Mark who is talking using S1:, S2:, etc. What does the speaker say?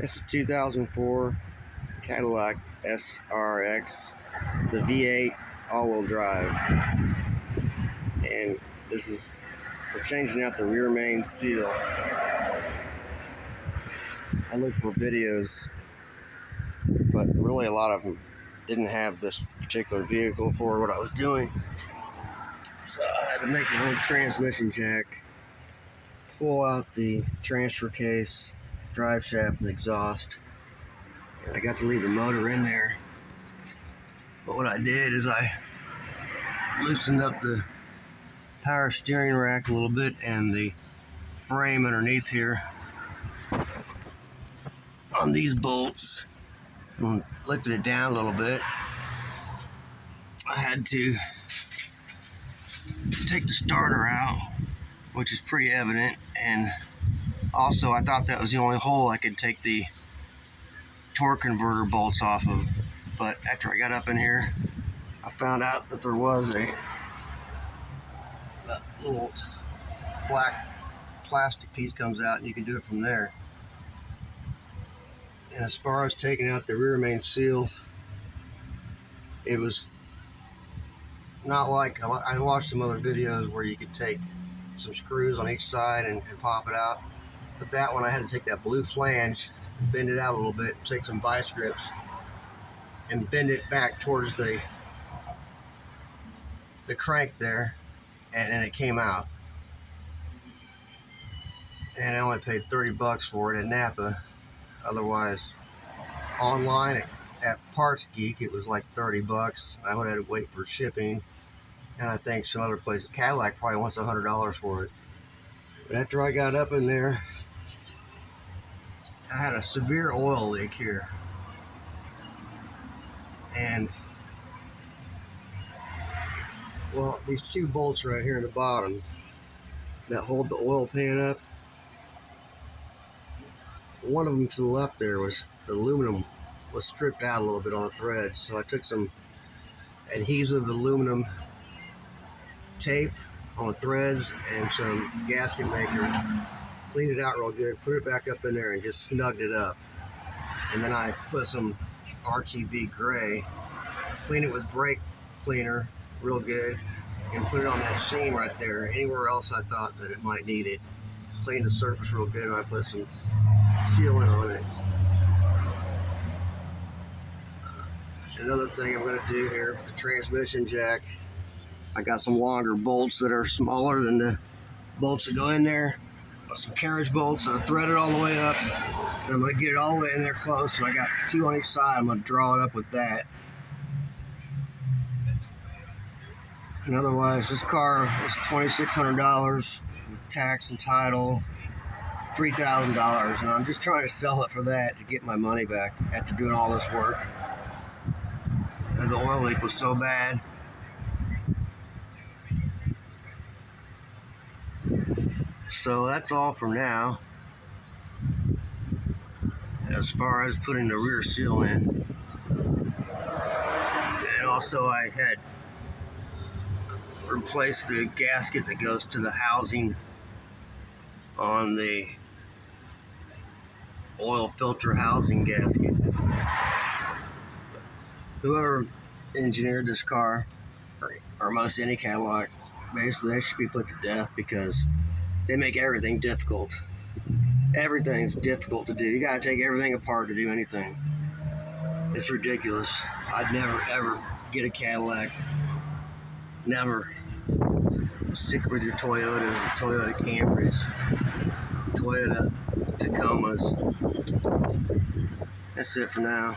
S1: It's a 2004 Cadillac SRX, the V8 all-wheel drive, and this is for changing out the rear main seal. I looked for videos, but really a lot of them didn't have this particular vehicle for what I was doing, so I had to make my own transmission jack, pull out the transfer case, drive shaft, and exhaust. I got to leave the motor in there, but what I did is I loosened up the power steering rack a little bit and the frame underneath here on these bolts and lifted it down a little bit. I had to take the starter out, which is pretty evident, and also I thought that was the only hole I could take the torque converter bolts off of, but after I got up in here I found out that there was a little black plastic piece comes out and you can do it from there. And as far as taking out the rear main seal, it was not like I watched some other videos where you could take some screws on each side and pop it out, but that one I had to take that blue flange and bend it out a little bit, take some vice grips and bend it back towards the crank there, and it came out. And I only paid 30 bucks for it at Napa. Otherwise, online at Parts Geek, it was like 30 bucks. I would have had to wait for shipping, and I think some other places, Cadillac probably wants $100 for it. But after I got up in there, I had a severe oil leak here, and well, these two bolts right here in the bottom that hold the oil pan up, one of them to the left there was the aluminum was stripped out a little bit on the threads, so I took some adhesive aluminum tape on the threads and some gasket maker, cleaned it out real good, put it back up in there and just snugged it up. And then I put some RTV gray, cleaned it with brake cleaner real good, and put it on that seam right there. Anywhere else I thought that it might need it, cleaned the surface real good, and I put some sealant on it. Another thing I'm going to do here with the transmission jack, I got some longer bolts that are smaller than the bolts that go in there. Some carriage bolts that are threaded all the way up, and I'm going to get it all the way in there close. So I got two on each side. I'm going to draw it up with that. And otherwise, this car was $2,600 with tax and title, $3,000, and I'm just trying to sell it for that to get my money back after doing all this work. And the oil leak was so bad. So that's all for now as far as putting the rear seal in. And also I had replaced the gasket that goes to the housing on the oil filter housing gasket. Whoever engineered this car, or most any Cadillac, basically they should be put to death, because they make everything difficult. Everything's difficult to do. You gotta take everything apart to do anything. It's ridiculous. I'd never ever get a Cadillac. Never. Stick with your Toyotas, Toyota Camrys, Toyota Tacomas. That's it for now.